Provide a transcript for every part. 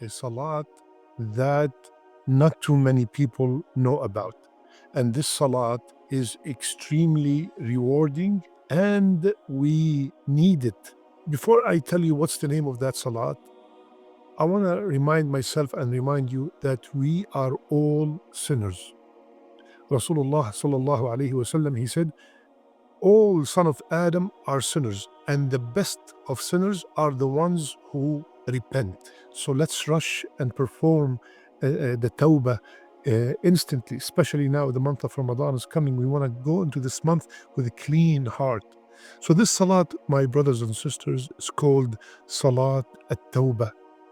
a salat that not too many people know about. And this salat is extremely rewarding and we need it. Before I tell you what's the name of that salat, I want to remind myself and remind you that we are all sinners. Rasulullah sallallahu alaihi wasallam, he said, all son of Adam are sinners, and the best of sinners are the ones who repent. So let's rush and perform the tawbah instantly, especially now the month of Ramadan is coming. We want to go into this month with a clean heart. So this salat, my brothers and sisters, is called Salat at-Tawbah.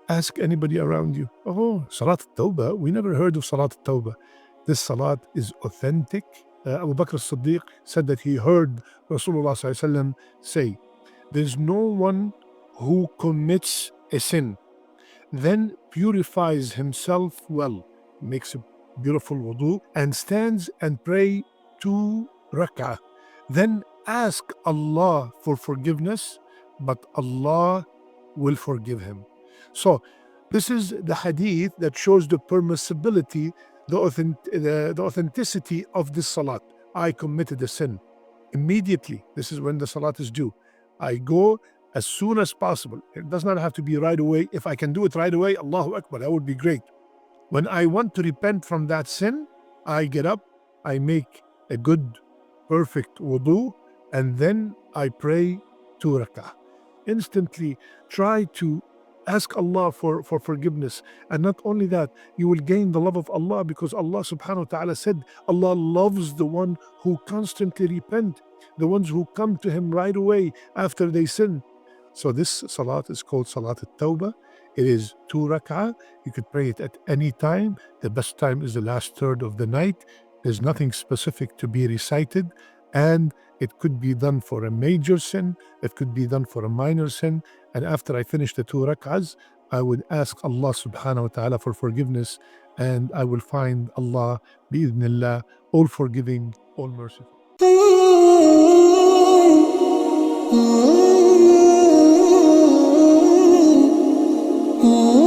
Ask anybody around you, oh, Salat at-Tawbah? We never heard of Salat at-Tawbah. This salat is authentic. Abu Bakr as-Siddiq said that he heard Rasulullah sallallahu alaihi wasallam say, there's no one who commits a sin, then purifies himself well, makes a beautiful wudu, and stands and pray 2 rak'ah. Then ask Allah for forgiveness, but Allah will forgive him. So this is the hadith that shows the permissibility, the authenticity of this salat. I committed a sin. Immediately, this is when the salat is due. I go as soon as possible. It does not have to be right away. If I can do it right away, Allahu Akbar, that would be great. When I want to repent from that sin, I get up, I make a good, perfect wudu, and then I pray 2 rak'ah. Instantly try to ask Allah for forgiveness. And not only that, you will gain the love of Allah, because Allah subhanahu wa ta'ala said, Allah loves the one who constantly repent, the ones who come to Him right away after they sin. So this salat is called Salat at-Tawbah. It is 2 rak'ah. You could pray it at any time. The best time is the last third of the night. There's nothing specific to be recited. And it could be done for a major sin. It could be done for a minor sin. And after I finish the 2 rak'ahs, I would ask Allah subhanahu wa ta'ala for forgiveness. And I will find Allah, bi'idhnillah, all forgiving, all merciful. Oh